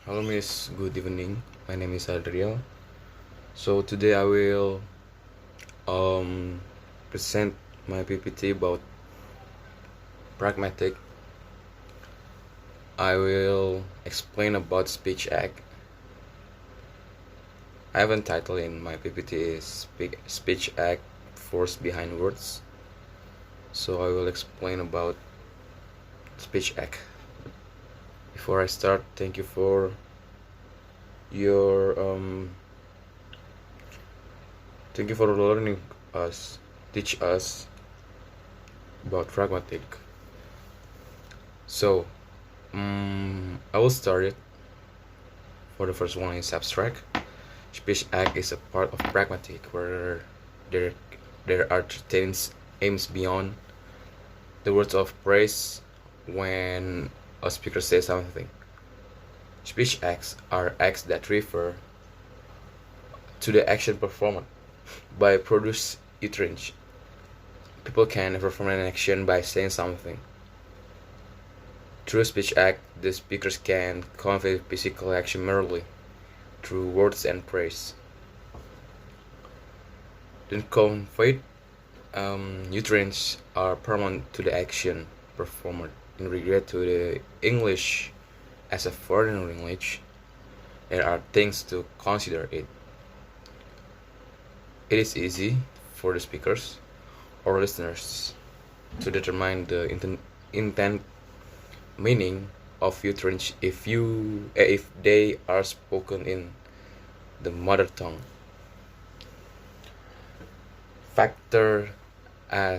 Hello, Miss. Good evening. My name is Adriel. So today I will um present my PPT about pragmatic. I will explain about speech act. I have a title in my PPT is speech act force behind words. So I will explain about speech act. Before I start, your thank you for learning us, teach us about pragmatic. So I will start it. For the first one is abstract. Speech act is a part of pragmatic where there there are certain aims beyond the words of praise when a speaker says something. Speech acts are acts that refer to the action performed by produce utterance. People can perform an action by saying something. Through speech act, the speakers can convey physical action merely through words and praise. The conveyed utterance are paramount to the action performed. In regard to the English as a foreign language, there are things to consider it. It is easy for the speakers or listeners to determine the intent meaning of utterance if they are spoken in the mother tongue. Factors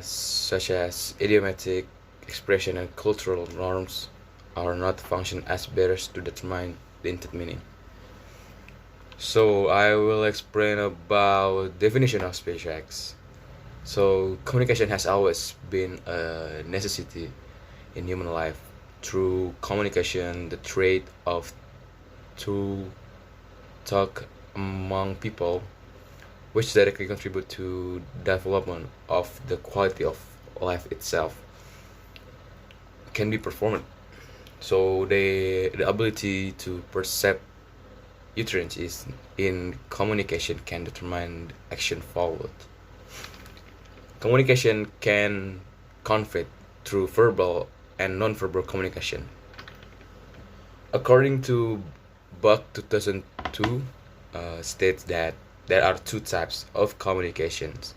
such as idiomatic expression and cultural norms are not function as barriers to determine the intended meaning. So I will explain about definition of speech acts. So communication has always been a necessity in human life. Through communication, the trait of to talk among people, which directly contribute to development of the quality of life itself, can be performed. So the ability to perceive utterance is in communication can determine the action followed. Communication can convey through verbal and non-verbal communication. According to Buck 2002, states that there are two types of communications.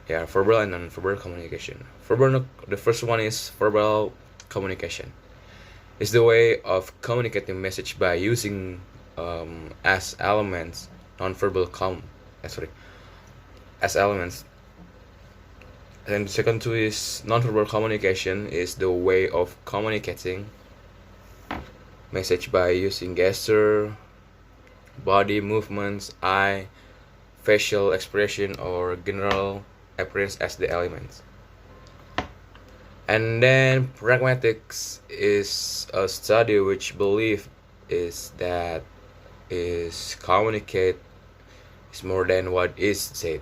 Yeah, verbal and non-verbal communication. The first one is verbal communication. It's the way of communicating message by using as elements non-verbal as elements. And the second two is non-verbal communication is the way of communicating message by using gesture, body movements, eye, facial expression, or general appearance as the elements. And then pragmatics is a study which believe is that is communicate is more than what is said.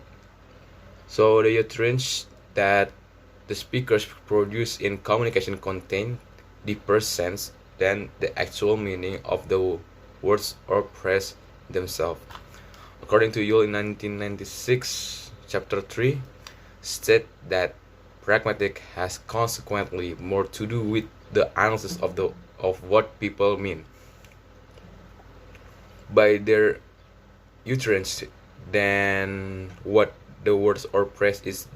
So the utterance that the speakers produce in communication contain deeper sense than the actual meaning of the words or phrase themselves. According to Yule in 1996, chapter 3, state that pragmatic has consequently more to do with the analysis of what people mean by their utterance than what the words or phrase is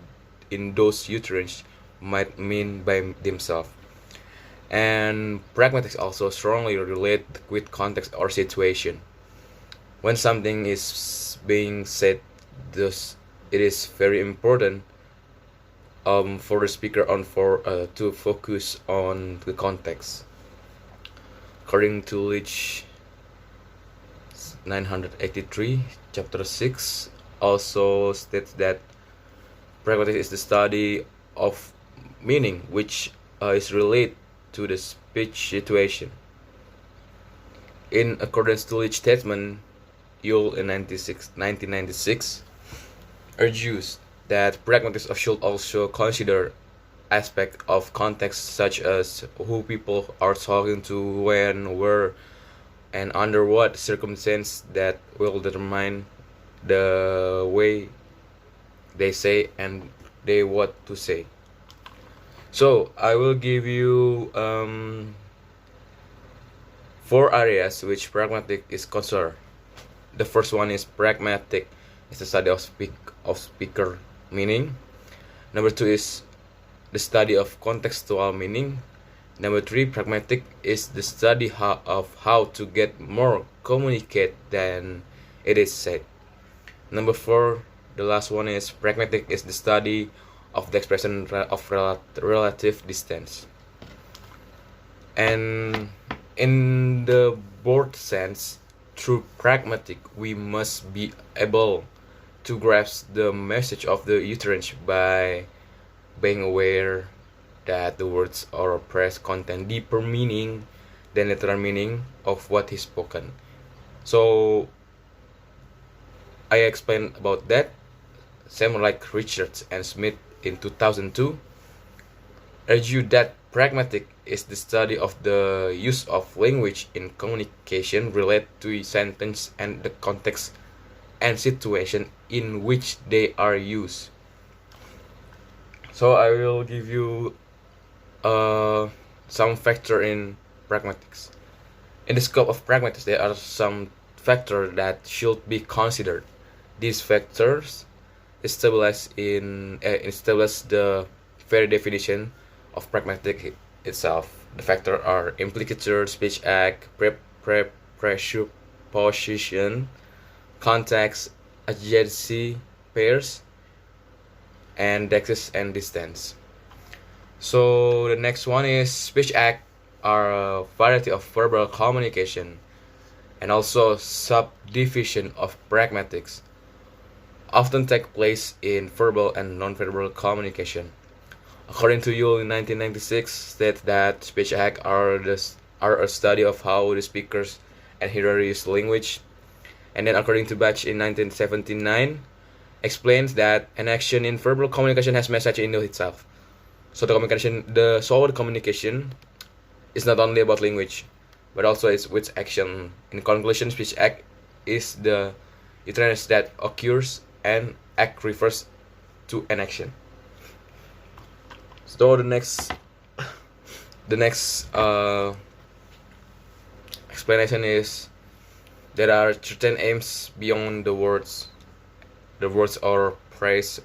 in those utterance might mean by themselves. And pragmatics also strongly relate with context or situation. When something is being said, thus it is very important for the speaker to focus on the context. According to Leach 983, chapter 6 also states that pragmatics is the study of meaning which is related to the speech situation. In accordance to Leach statement, Yule in 1996 argues that pragmatics should also consider aspects of context such as who people are talking to, when, where, and under what circumstance that will determine the way they say and they what to say. So I will give you four areas which pragmatic is concerned. The first one is pragmatic, is the study of speaker meaning. Number two is the study of contextual meaning. Number three, pragmatic is the study of how to get more communicate than it is said. Number four, the last one is pragmatic is the study of the expression of relative distance. And in the broad sense, through pragmatic, we must be able to grasp the message of the utterance by being aware that the words or phrase contain deeper meaning than literal meaning of what is spoken. So I explained about that. Same like Richards and Smith in 2002 argue that pragmatic is the study of the use of language in communication related to sentence and the context and situation in which they are used. So I will give you some factor in pragmatics. In the scope of pragmatics, there are some factors that should be considered. These factors establish the very definition of pragmatic itself. The factors are implicature, speech act, presupposition, context, adjacency, pairs, and dexis and distance. So the next one is speech act are a variety of verbal communication and also subdivision of pragmatics often take place in verbal and non-verbal communication. According to Yule in 1996, states that speech acts are a study of how the speakers and hearers use language. And then according to Batch in 1979, explains that an action in verbal communication has message in itself. So the communication is not only about language, but also it's with action. In conclusion, speech act is the utterance that occurs and act refers to an action. So the next explanation is there are certain aims beyond the words or phrase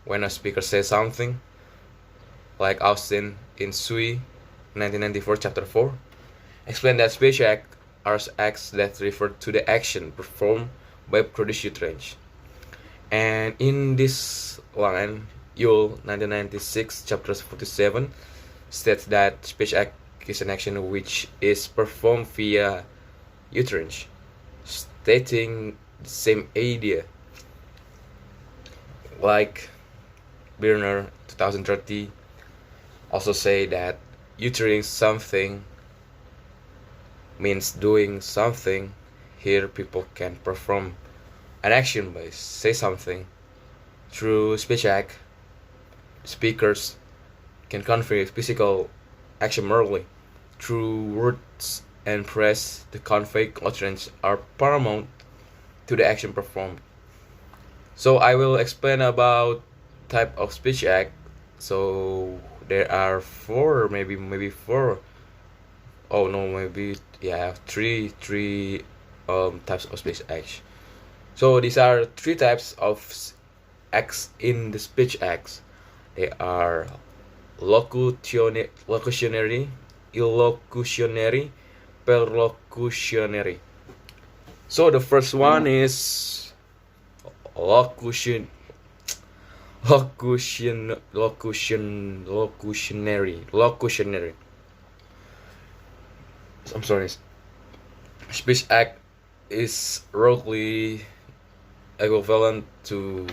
when a speaker says something, like Austin in Sui 1994 chapter 4 explain that speech acts are acts that refer to the action performed by produced utterance. And in this line, Yule 1996 chapter 47 states that speech act is an action which is performed via utterance, stating the same idea. Like Birner 2030 also say that uttering something means doing something. Here people can perform an action by say something. Through speech act, speakers can convey physical action merely. Through words and phrase, the convey utterance are paramount to the action performed. So I will explain about type of speech act. So there are maybe four. Oh no, maybe three types of speech act. So these are three types of acts in the speech acts. They are locutionary, illocutionary, perlocutionary. So the first one is locutionary. I'm sorry. Speech act is roughly equivalent to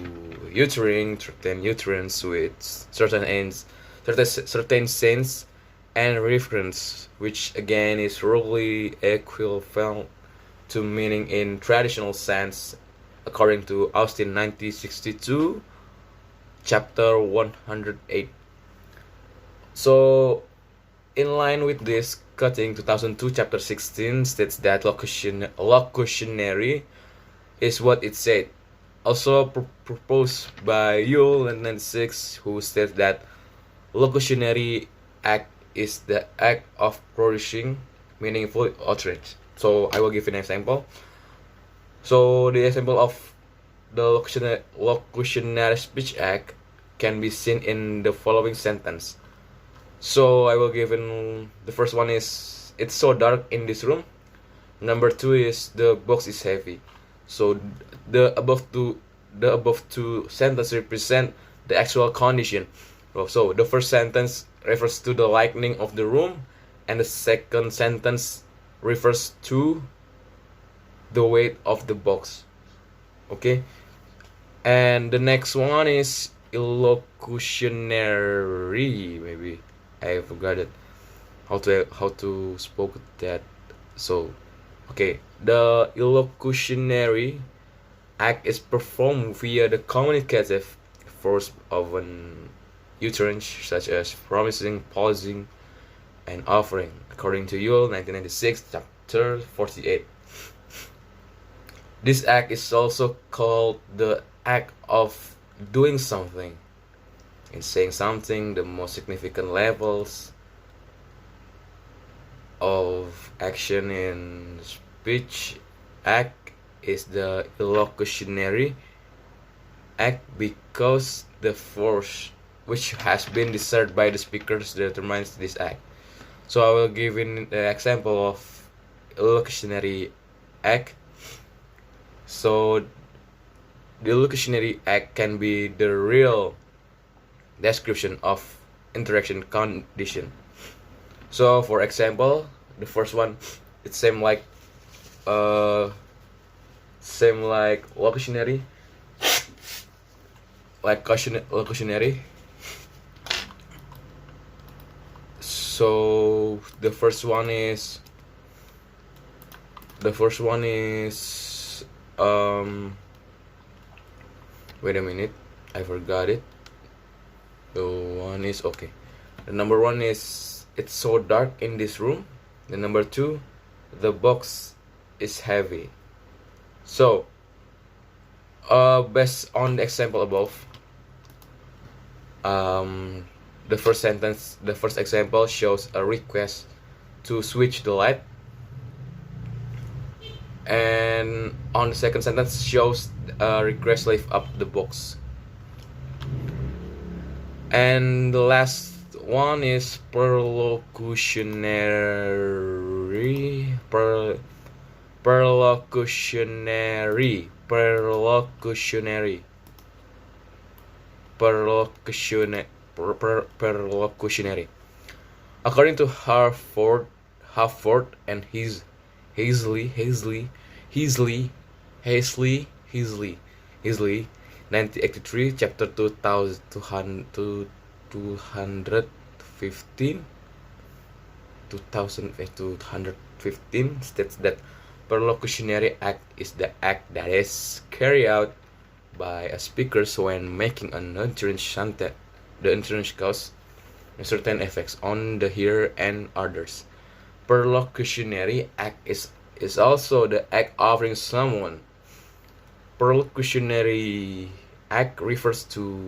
uttering certain utterance with certain ends, certain sense and reference, which again is roughly equivalent to meaning in traditional sense, according to Austin 1962, chapter 108. So, in line with this Cutting 2002 chapter 16 states that locutionary is what it said. Also proposed by Yule in 1996, who states that locutionary act is the act of producing meaningful outrage. So I will give an example. So the example of the locutionary speech act can be seen in the following sentence. So I will give in the first one is it's so dark in this room. Number two is the box is heavy. So the above two sentences represent the actual condition. So the first sentence refers to the lighting of the room, and the second sentence refers to the weight of the box. Okay, and the next one is illocutionary. Maybe I forgot it. How to spoke that. So okay, the illocutionary act is performed via the communicative force of an utterance, such as promising, pausing, and offering, according to Yule 1996 chapter 48. This act is also called the act of doing something. In saying something, the most significant levels of action in speech act is the illocutionary act, because the force which has been discerned by the speakers determines this act. So I will give in the example of illocutionary act. So the illocutionary act can be the real description of interaction condition. So for example, the first one, it same like locutionary, locutionary. So the first one is wait a minute, I forgot it. The one is okay. The number one is it's so dark in this room. The number two, the box is heavy. So based on the example above, the first example shows a request to switch the light, and on the second sentence shows a request to lift up the box. And the last one is perlocutionary. According to Harford and Hazley, 1983, chapter 215 states that perlocutionary act is the act that is carried out by a speaker when making an utterance. The utterance causes certain effects on the hearer and others. Perlocutionary act is also the act offering someone. Perlocutionary act refers to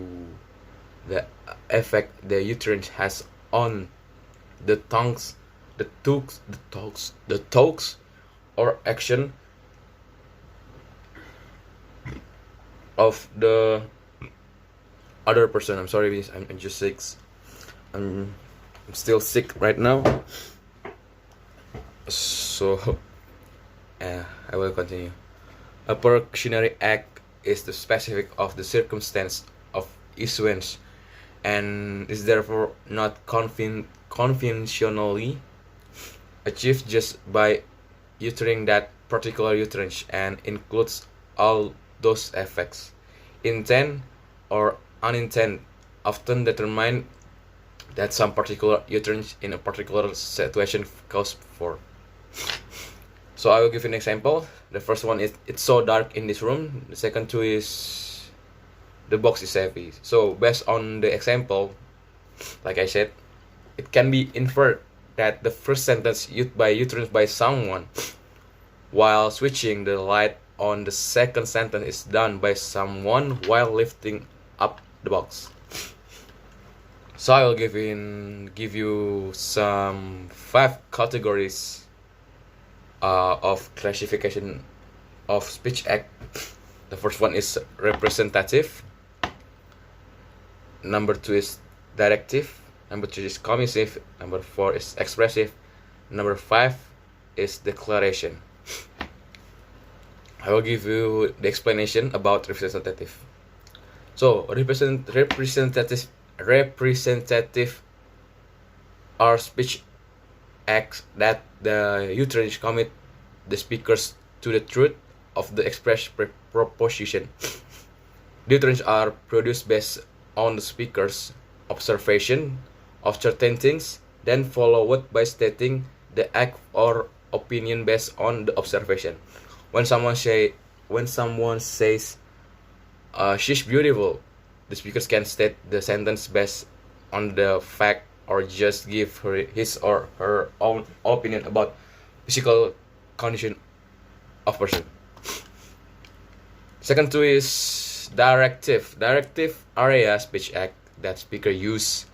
the effect the utterance has on the talks or action of the other person. I'm sorry, I'm just sick. I'm still sick right now. So I will continue. A perlocutionary act is the specific of the circumstance of issuance, and is therefore not conventionally achieved just by uttering that particular utterance, and includes all those effects, intent or unintended, often determine that some particular utterance in a particular situation calls for. So I will give you an example. The first one is it's so dark in this room. The second two is the box is heavy. So based on the example, like I said, it can be inferred that the first sentence uttered by someone, while switching the light on the second sentence is done by someone while lifting up the box. So I will give you some 5 categories of classification of speech act. The first one is representative. Number 2 is directive. Number 3 is commissive. Number 4 is expressive. Number 5 is declaration. I will give you the explanation about representative. So representative are speech acts that the utterance commit the speakers to the truth of the expressed proposition. The utterance are produced based on the speaker's observation of certain things, then followed by stating the act or opinion based on the observation. When someone says she's beautiful, the speakers can state the sentence based on the fact or just give his or her own opinion about physical condition of person. Second two is directive. Directive are a speech act that speaker use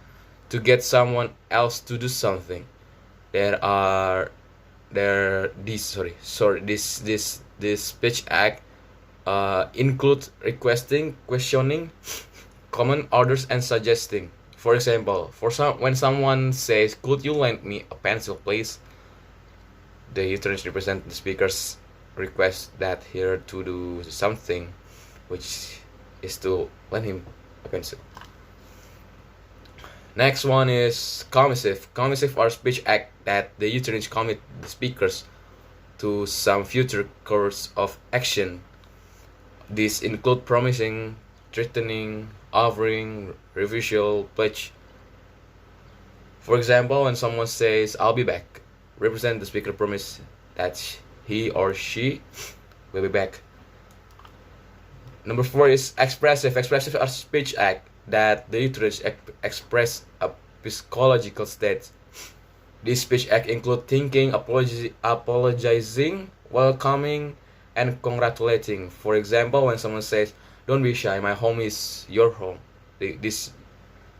to get someone else to do something. This speech act include requesting, questioning, command orders, and suggesting. For example, when someone says, "Could you lend me a pencil, please?" The utterance represent the speaker's request that here to do something, which is to lend him a pencil. Next one is commissive. Commissive are speech act that the utterance commit the speakers to some future course of action. These include promising, threatening, offering, refusal, pledge. For example, when someone says, "I'll be back," represent the speaker promise that he or she will be back. Number 4 is expressive. Expressive are speech act that the utterance express a psychological state. This speech act include thinking, apologizing, welcoming, and congratulating. For example, when someone says, "Don't be shy, my home is your home," this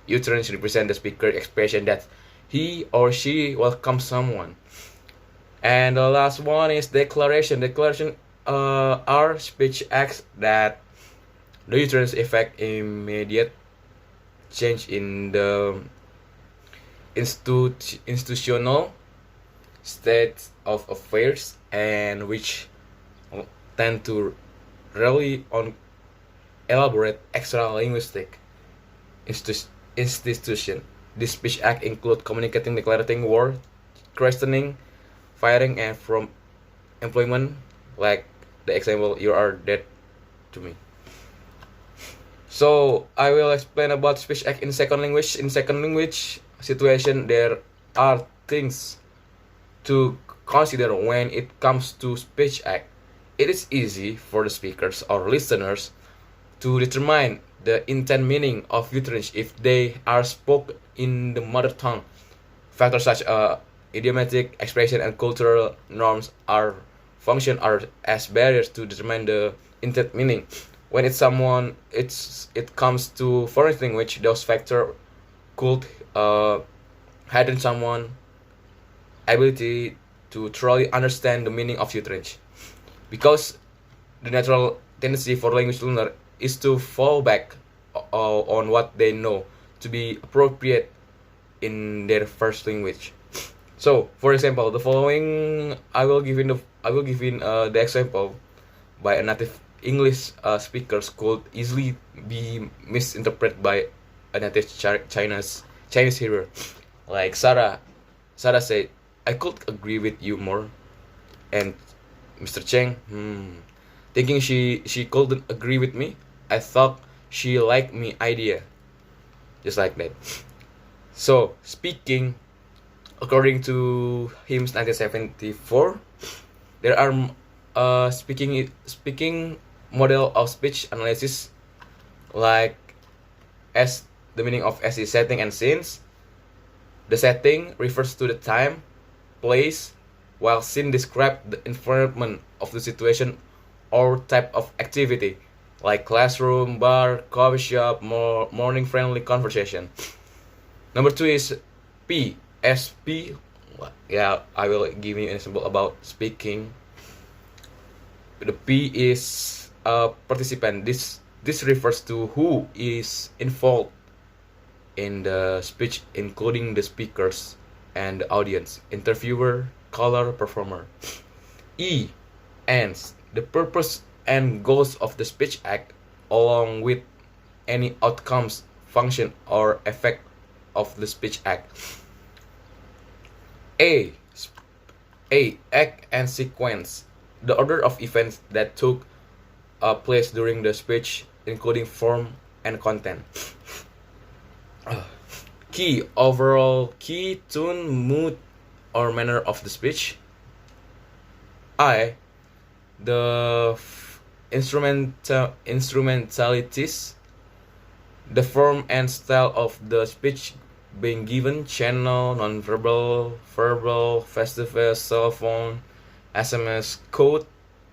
utterance represent the speaker expression that he or she welcomes someone. And the last one is declaration. Declaration are speech acts that the utterance effect immediate change in the institutional state of affairs, and which tend to rely on elaborate extra linguistic institution. This speech act include communicating, declaring war, questioning, firing, and from employment, like the example, "You are dead to me." So I will explain about speech act in second language. In second language situation, there are things to consider when it comes to speech act. It is easy for the speakers or listeners to determine the intent meaning of utterance if they are spoken in the mother tongue. Factors such as idiomatic expression and cultural norms function as barriers to determine the intent meaning. When it comes to foreign language, those factors could heighten someone's ability to truly understand the meaning of utterance, because the natural tendency for language learner is to fall back on what they know to be appropriate in their first language. So, for example, the following I will give in the example by a native English speakers could easily be misinterpreted by a native Chinese hearer. Like Sarah said, "I could agree with you more," and Mr. Cheng, thinking she couldn't agree with me, "I thought she liked me idea," just like that. So speaking, according to HIMSS 1974, there are speaking model of speech analysis, like as the meaning of as is setting and scenes. The setting refers to the time, place, while scene describes the environment of the situation or type of activity, like classroom, bar, coffee shop, morning friendly conversation. Number two is P. SP. Yeah, I will give you an example about speaking. The P is a participant. This refers to who is involved in the speech, including the speakers and the audience, interviewer, caller, performer. E. Ends. The purpose and goals of the speech act, along with any outcomes, function, or effect of the speech act. A. Act and sequence. The order of events that took place during the speech, including form and content. Key. Overall key, tune, mood, or manner of the speech. I. The instrumentalities, the form and style of the speech being given, channel, non-verbal, verbal, face-to-face, cell phone, SMS, code,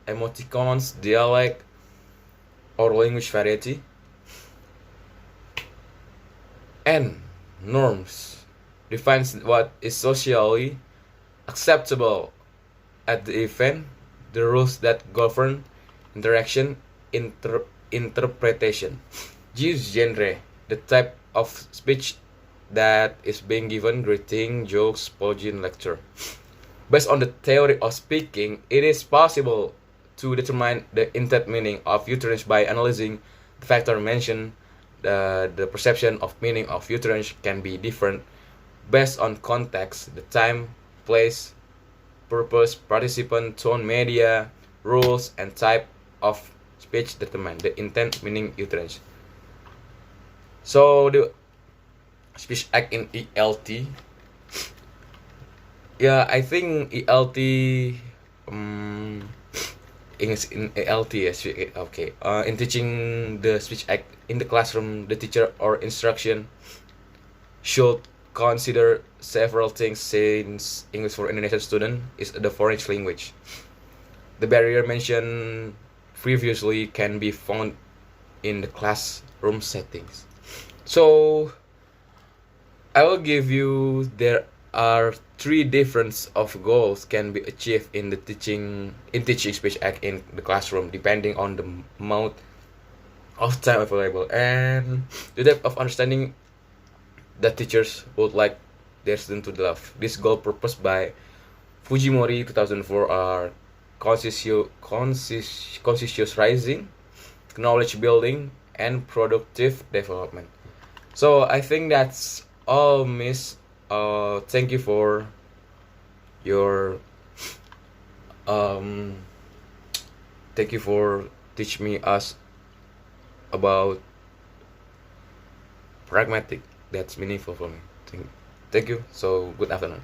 emoticons, dialect, or language variety. N. Norms defines what is socially acceptable at the event, the rules that govern interaction, interpretation. G is genre, the type of speech that is being given, greeting, jokes, poem, lecture. Based on the theory of speaking, it is possible to determine the intended meaning of utterance by analyzing the factor mentioned. The perception of meaning of utterance can be different based on context, the time, place, purpose, participant, tone, media, rules, and type of speech determine the intent meaning utterance. So the speech act in ELT. Yeah, I think ELT in ALT, yes, okay. In teaching the speech act in the classroom, the teacher or instruction should consider several things since English for Indonesian student is the foreign language. The barrier mentioned previously can be found in the classroom settings. So I will give you there are three different of goals can be achieved in the teaching speech act in the classroom depending on the amount of time available and the depth of understanding that teachers would like their student to develop. This goal proposed by Fujimori 2004 are conscious rising, knowledge building, and productive development. So I think that's all, Miss. Thank you for your thank you for teach me us about pragmatic. That's meaningful for me. Thank you. So good afternoon.